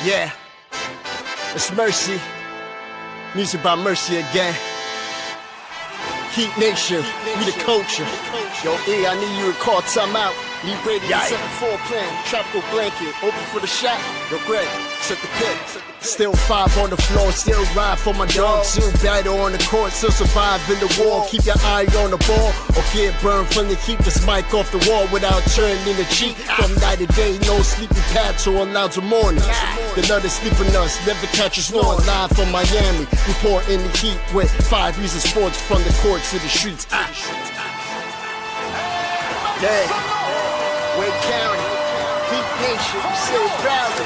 Yeah, it's Mercy. Music by Mercy again. Heat Nation, we the culture. Yo, E, I need you to call timeout. Need Brady to set the floor plan. Tropical blanket, open for the shot. Yo, Greg, set the pit. Still 5 on the floor, still ride for my dog. Still battle on the court, still survive in the war. Keep your eye on the ball, or get burned from the keep this mic off the wall without turning the cheek. From night to day, no sleeping paths or allowed to morning. The love to sleep in us, never catch us snoring. Live from Miami, report in the heat with 5 Reasons Sports from the courts to the streets. Yeah, Wake County, Heat Nation, we still proudly.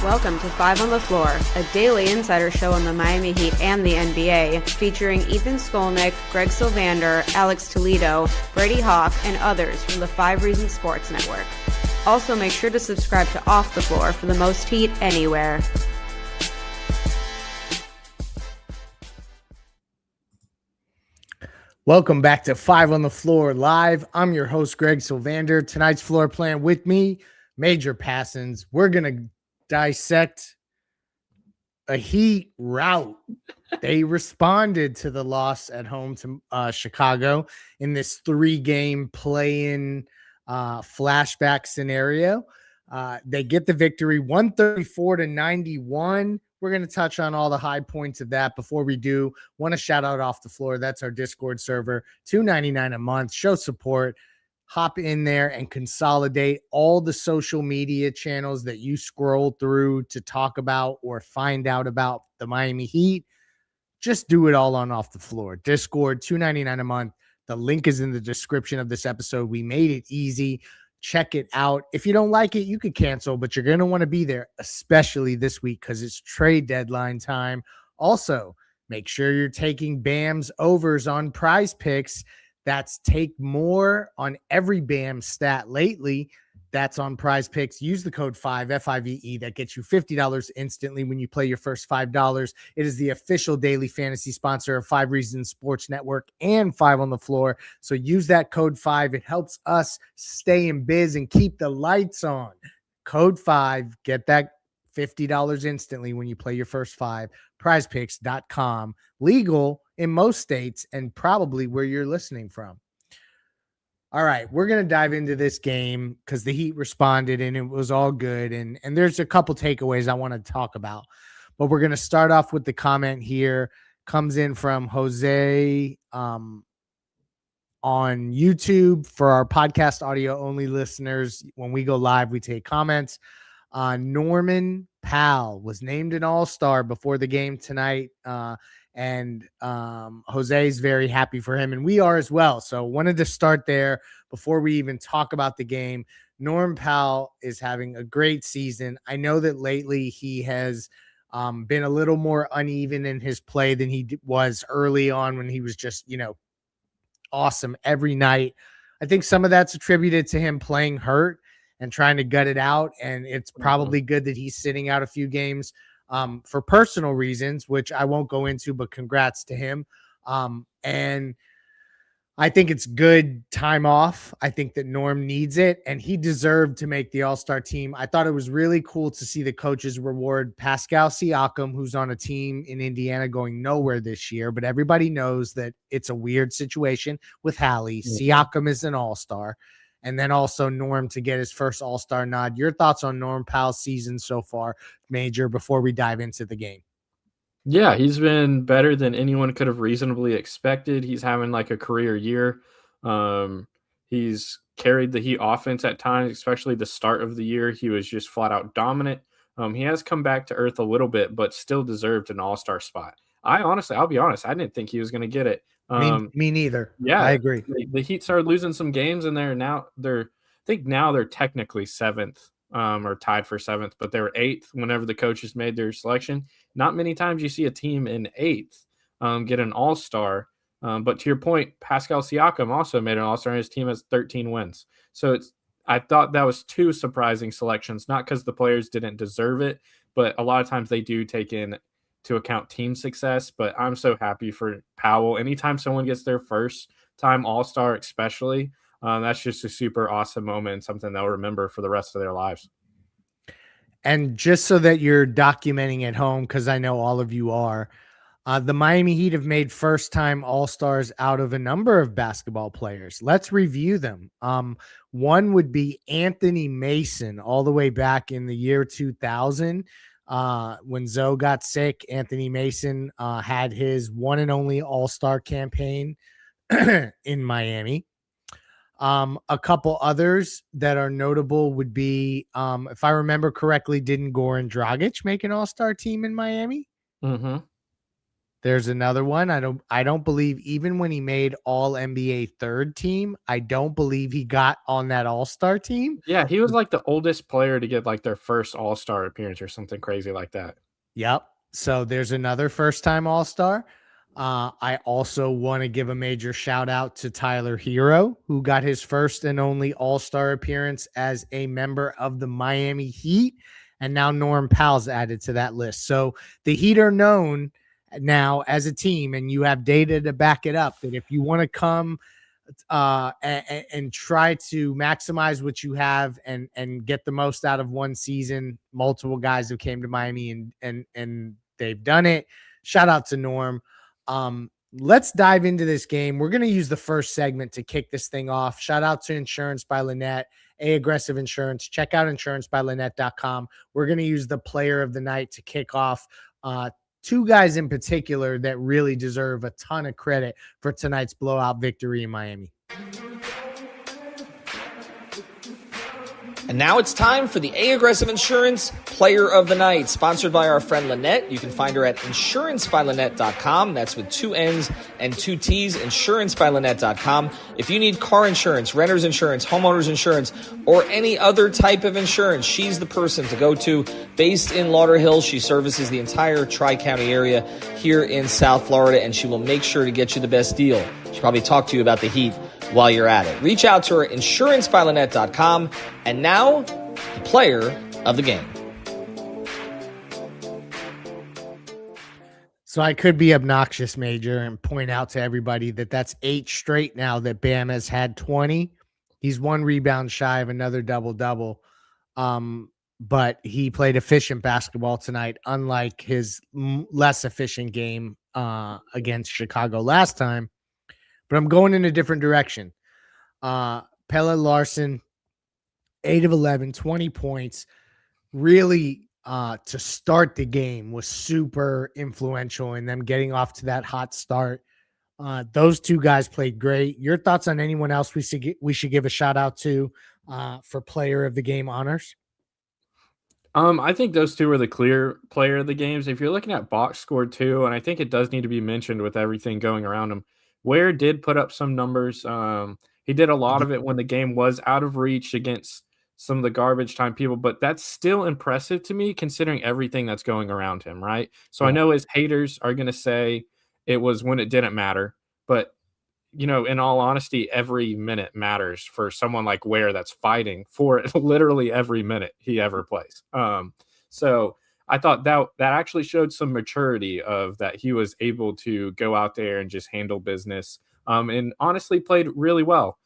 Welcome to 5 on the Floor, a daily insider show on the Miami Heat and the NBA, featuring Ethan Skolnick, Greg Sylvander, Alex Toledo, Brady Hawk, and others from the 5 Reasons Sports Network. Also, make sure to subscribe to Off the Floor for the most heat anywhere. Welcome back to 5 on the Floor Live. I'm your host, Greg Sylvander. Tonight's floor plan with me, Major Passons. We're going to dissect a Heat rout. They responded to the loss at home to Chicago in this 3-game play-in flashback scenario. They get the victory 134-91. We're going to touch on all the high points of that. Before we do, want to shout out Off the Floor. That's our Discord server, $2.99 a month. Show support. Hop in there and consolidate all the social media channels that you scroll through to talk about or find out about the Miami Heat. Just do it all on Off the Floor. Discord, $2.99 a month. The link is in the description of this episode. We made it easy. Check it out. If you don't like it, you could cancel, but you're going to want to be there, especially this week because it's trade deadline time. Also, make sure you're taking BAM's overs on Prize Picks. That's take more on every BAM stat lately. That's on Prize Picks. Use the code 5, F-I-V-E. That gets you $50 instantly when you play your first $5. It is the official daily fantasy sponsor of 5 Reasons Sports Network and 5 on the Floor. So use that code 5. It helps us stay in biz and keep the lights on. Code 5. Get that $50 instantly when you play your first 5. PrizePicks.com. Legal in most states and probably where you're listening from. All right, we're going to dive into this game because the Heat responded and it was all good. And there's a couple takeaways I want to talk about. But we're going to start off with the comment here. Comes in from Jose on YouTube. For our podcast audio only listeners, when we go live, we take comments. Norman Powell was named an all-star before the game tonight. And Jose is very happy for him, and we are as well. So wanted to start there before we even talk about the game. Norm Powell is having a great season. I know that lately he has been a little more uneven in his play than he was early on when he was just, awesome every night. I think some of that's attributed to him playing hurt and trying to gut it out, and it's probably good that he's sitting out a few games for personal reasons, which I won't go into, but congrats to him. And I think it's good time off. I think that Norm needs it, and he deserved to make the all-star team. I thought it was really cool to see the coaches reward Pascal Siakam, who's on a team in Indiana going nowhere this year, but everybody knows that it's a weird situation with Hallie. Siakam is an all-star. And then also Norm to get his first all-star nod. Your thoughts on Norm Powell's season so far, Major, before we dive into the game? Yeah, he's been better than anyone could have reasonably expected. He's having like a career year. He's carried the Heat offense at times, especially the start of the year. He was just flat out dominant. He has come back to earth a little bit, but still deserved an all-star spot. I'll be honest, I didn't think he was going to get it. Me neither. Yeah, I agree. The Heat started losing some games, and they're technically 7th or tied for 7th, but they were 8th whenever the coaches made their selection. Not many times you see a team in 8th get an all-star. But to your point, Pascal Siakam also made an all-star, and his team has 13 wins. So I thought that was 2 surprising selections, not because the players didn't deserve it, but a lot of times they do take in to account team success. But I'm so happy for Powell. Anytime someone gets their first time all-star, especially, That's just a super awesome moment and something they'll remember for the rest of their lives. And just so that you're documenting at home, because I know all of you are, the Miami Heat have made first-time All-Stars out of a number of basketball players. Let's review them. One would be Anthony Mason, all the way back in the year 2000. When Zoe got sick, Anthony Mason had his one and only All-Star campaign in Miami. A couple others that are notable would be, if I remember correctly, didn't Goran Dragic make an All-Star team in Miami? Mm-hmm. There's another one. I don't believe even when he made all NBA third team, I don't believe he got on that All-Star team. Yeah, he was like the oldest player to get like their first All-Star appearance or something crazy like that. Yep. So there's another first-time All-Star. I also want to give a major shout out to Tyler Hero, who got his first and only All-Star appearance as a member of the Miami Heat. And now Norm Powell's added to that list. So the Heat are known now as a team, and you have data to back it up, that if you want to come and try to maximize what you have and get the most out of one season, multiple guys who came to Miami and they've done it. Shout out to Norm. Let's dive into this game. We're going to use the first segment to kick this thing off. Shout out to Insurance by Lynette, Aggressive Insurance. Check out insurancebylynette.com. We're going to use the player of the night to kick off. Two guys in particular that really deserve a ton of credit for tonight's blowout victory in Miami. And now it's time for the A-Aggressive Insurance Player of the Night, sponsored by our friend Lynette. You can find her at insurancebylynette.com. That's with 2 N's and 2 T's, insurancebylynette.com. If you need car insurance, renter's insurance, homeowner's insurance, or any other type of insurance, she's the person to go to. Based in Lauderhill, she services the entire Tri-County area here in South Florida, and she will make sure to get you the best deal. She'll probably talk to you about the Heat while you're at it. Reach out to her, insurancebylynette.com. And now, the player of the game. So I could be obnoxious, Major, and point out to everybody that that's 8 straight now that Bam has had 20. He's 1 rebound shy of another double-double. But he played efficient basketball tonight, unlike his less efficient game against Chicago last time. But I'm going in a different direction. Pelle Larsson, 8 of 11, 20 points. Really, to start the game was super influential in them getting off to that hot start. Those two guys played great. Your thoughts on anyone else we should give a shout out to for player of the game honors? I think those two are the clear player of the games. If you're looking at box score too, and I think it does need to be mentioned with everything going around him, Ware did put up some numbers. He did a lot of it when the game was out of reach against some of the garbage time people, but that's still impressive to me considering everything that's going around him, right? So I know his haters are going to say it was when it didn't matter, but you know, in all honesty, every minute matters for someone like Ware that's fighting for literally every minute he ever plays. So I thought that actually showed some maturity of that he was able to go out there and just handle business. And honestly played really well.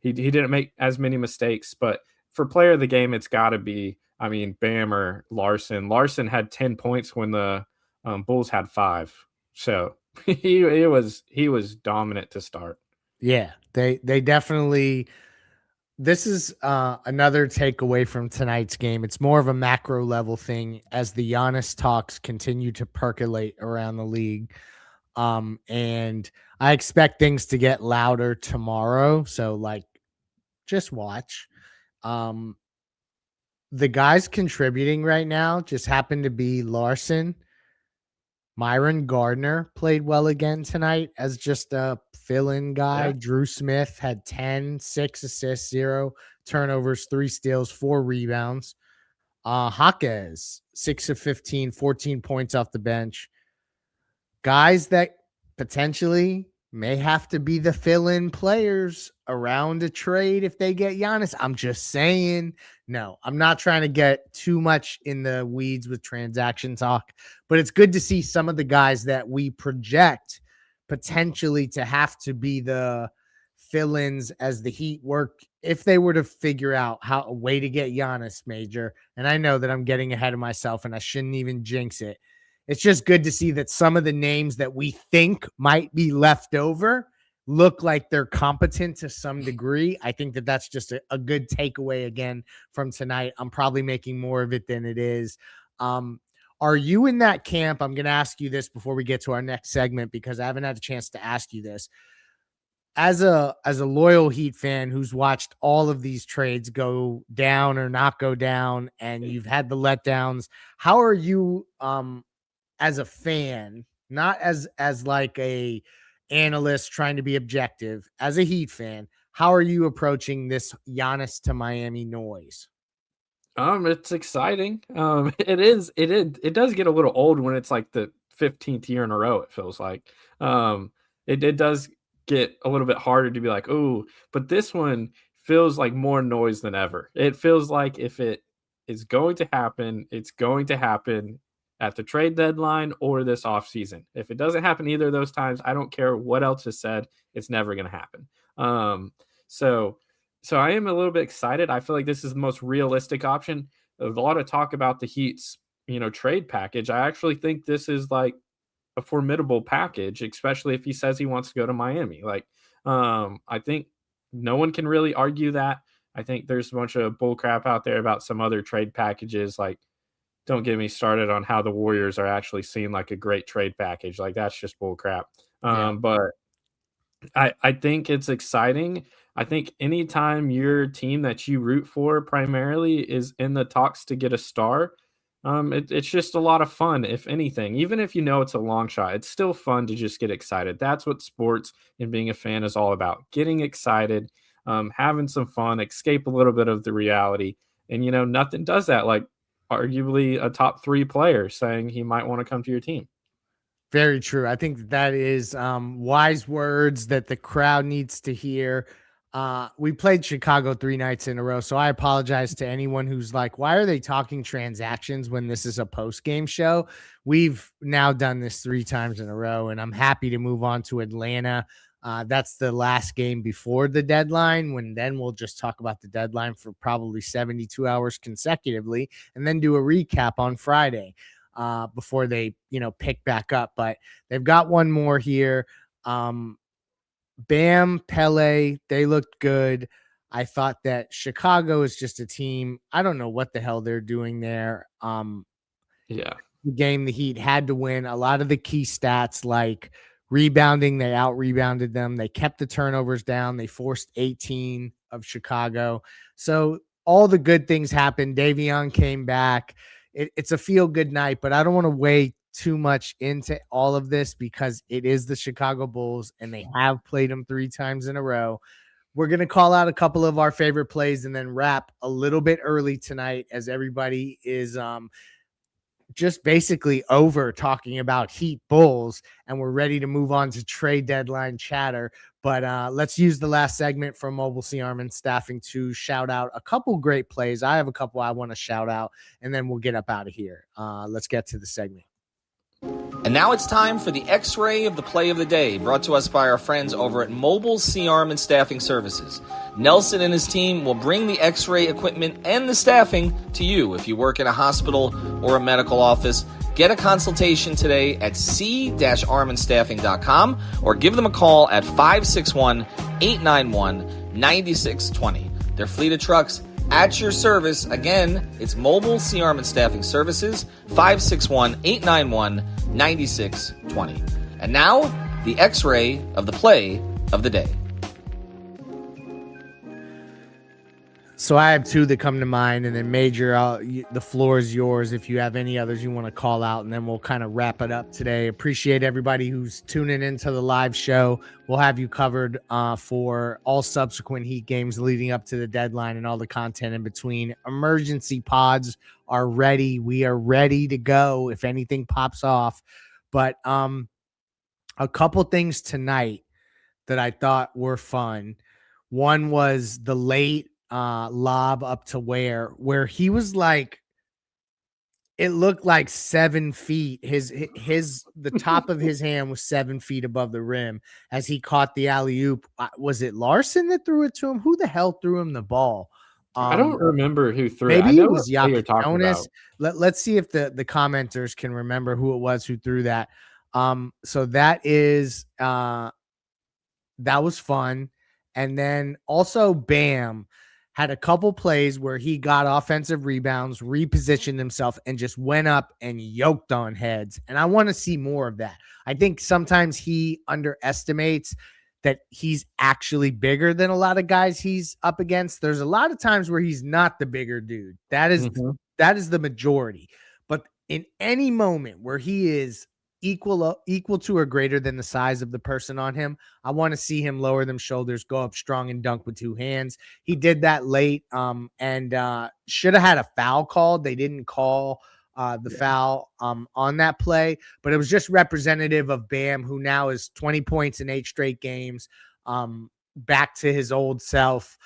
He didn't make as many mistakes, but for player of the game, it's got to be, I mean, Bam or Larson. Larson had 10 points when the Bulls had 5. So he was dominant to start. Yeah, they definitely. This is another takeaway from tonight's game. It's more of a macro level thing as the Giannis talks continue to percolate around the league. And I expect things to get louder tomorrow. So like, just watch. The guys contributing right now just happen to be Larson. Myron Gardner played well again tonight as just a fill-in guy. Yeah. Drew Smith had 10, 6 assists, 0 turnovers, 3 steals, 4 rebounds. Jaquez, 6 of 15, 14 points off the bench. Guys that potentially may have to be the fill-in players around a trade if they get Giannis. I'm just saying. No, I'm not trying to get too much in the weeds with transaction talk, but it's good to see some of the guys that we project potentially to have to be the fill-ins as the Heat work, if they were to figure out a way to get Giannis, Major, and I know that I'm getting ahead of myself and I shouldn't even jinx it. It's just good to see that some of the names that we think might be left over look like they're competent to some degree. I think that that's just a good takeaway again from tonight. I'm probably making more of it than it is. Are you in that camp? I'm going to ask you this before we get to our next segment, because I haven't had a chance to ask you this. As a loyal Heat fan who's watched all of these trades go down or not go down, and you've had the letdowns, how are you as a fan, not as like a analyst trying to be objective, as a Heat fan, how are you approaching this Giannis to Miami noise? It's exciting. It does get a little old when it's like the 15th year in a row, it feels like. It does get a little bit harder to be like, oh, but this one feels like more noise than ever. It feels like if it is going to happen, it's going to happen at the trade deadline or this offseason. If it doesn't happen either of those times, I don't care what else is said, it's never going to happen. So I am a little bit excited. I feel like this is the most realistic option. There's a lot of talk about the Heat's, trade package. I actually think this is like a formidable package, especially if he says he wants to go to Miami. I think no one can really argue that. I think there's a bunch of bull crap out there about some other trade packages. Like, don't get me started on how the Warriors are actually seen like a great trade package. Like, that's just bull crap. But I think it's exciting. I think anytime your team that you root for primarily is in the talks to get a star, it's just a lot of fun, if anything. Even if you know it's a long shot, it's still fun to just get excited. That's what sports and being a fan is all about. Getting excited, having some fun, escape a little bit of the reality. And, nothing does that like arguably a top 3 player saying he might want to come to your team. Very true. I think that is wise words that the crowd needs to hear. We played Chicago 3 nights in a row, so I apologize to anyone who's like, why are they talking transactions when this is a post-game show? We've now done this 3 times in a row, and I'm happy to move on to Atlanta. That's the last game before the deadline, then we'll just talk about the deadline for probably 72 hours consecutively, and then do a recap on Friday before they, pick back up. But they've got one more here. Bam, Pele, they looked good. I thought that Chicago is just a team. I don't know what the hell they're doing there. Yeah. The game the Heat had to win. A lot of the key stats like rebounding, they out-rebounded them. They kept the turnovers down. They forced 18 of Chicago. So all the good things happened. Davion came back. It's a feel-good night, but I don't want to weigh too much into all of this because it is the Chicago Bulls and they have played them 3 times in a row. We're going to call out a couple of our favorite plays and then wrap a little bit early tonight as everybody is just basically over talking about Heat Bulls and we're ready to move on to trade deadline chatter. But let's use the last segment from Mobile C Arm Staffing to shout out a couple great plays. I have a couple I want to shout out, and then we'll get up out of here. Let's get to the segment. And now it's time for the X-Ray of the Play of the Day, brought to us by our friends over at Mobile C-Arm and Staffing Services. Nelson and his team will bring the X-ray equipment and the staffing to you. If you work in a hospital or a medical office, get a consultation today at c-armandstaffing.com or give them a call at 561-891-9620. Their fleet of trucks at your service. Again, it's Mobile C-Arm and Staffing Services, 561-891-9620. And now, the X-Ray of the Play of the Day. So I have 2 that come to mind, and then Major, the floor is yours if you have any others you want to call out, and then we'll kind of wrap it up today. Appreciate everybody who's tuning into the live show. We'll have you covered for all subsequent Heat games leading up to the deadline and all the content in between. Emergency pods are ready. We are ready to go if anything pops off. But a couple things tonight that I thought were fun. One was the late lob up to where he was like, It looked like 7 feet. The top of his hand was 7 feet above the rim as he caught the alley-oop. Was it Larson that threw it to him? Who the hell threw him the ball? I don't remember who threw it. I Maybe know it was what you're talking Jonas. about. Let's see if the commenters can remember who it was who threw that. So that was fun. And then also Bam had a couple plays where he got offensive rebounds, repositioned himself, and just went up and yoked on heads. And I want to see more of that. I think sometimes he underestimates that he's actually bigger than a lot of guys he's up against. There's a lot of times where he's not the bigger dude. That is the majority. But in any moment where he is equal to or greater than the size of the person on him, I want to see him lower them shoulders, go up strong and dunk with 2 hands. He did that late and should have had a foul called. They didn't call the foul on that play, but it was just representative of Bam, who now is 20 points in 8 straight games, back to his old self.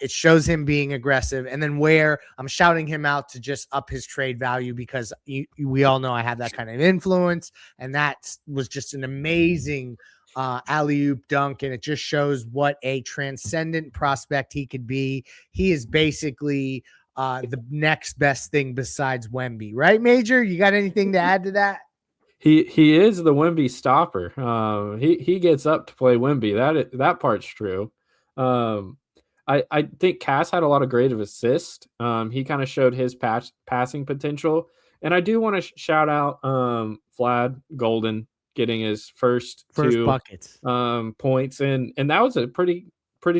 It shows him being aggressive. And then where I'm shouting him out to just up his trade value because we all know I have that kind of influence. And that was just an amazing alley-oop dunk. And it just shows what a transcendent prospect he could be. He is basically the next best thing besides Wemby, right, Major? You got anything to add to that? He is the Wemby stopper. He gets up to play Wemby. That part's true. I think Cass had a lot of great assists. He kind of showed his passing potential. And I do want to shout out Vlad Golden getting his first 2 buckets points. And that was a pretty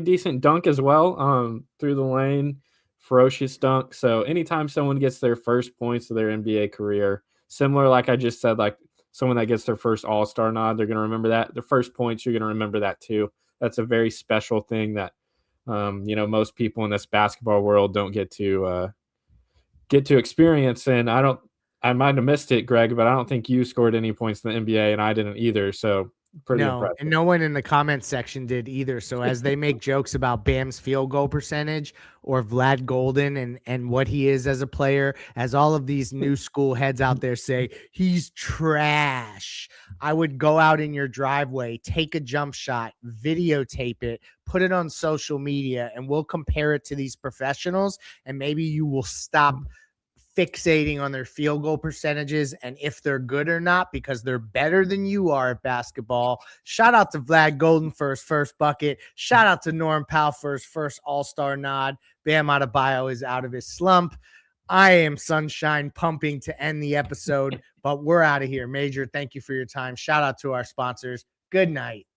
decent dunk as well, through the lane. Ferocious dunk. So anytime someone gets their first points of their NBA career, similar, like I just said, like someone that gets their first All-Star nod, they're going to remember that. The first points, you're going to remember that too. That's a very special thing that most people in this basketball world don't get to experience. And I might have missed it, Greg, but I don't think you scored any points in the NBA, and I didn't either. So pretty impressive. And no one in the comment section did either. So as they make jokes about Bam's field goal percentage or Vlad Golden and what he is as a player, as all of these new school heads out there say, he's trash. I would go out in your driveway, take a jump shot, videotape it, put it on social media, and we'll compare it to these professionals. And maybe you will stop fixating on their field goal percentages and if they're good or not, because they're better than you are at basketball. Shout out to Vlad Golden for his first bucket. Shout out to Norm Powell for his first All-Star nod. Bam Adebayo is out of his slump. I am Sunshine pumping to end the episode, but we're out of here. Major, thank you for your time. Shout out to our sponsors. Good night.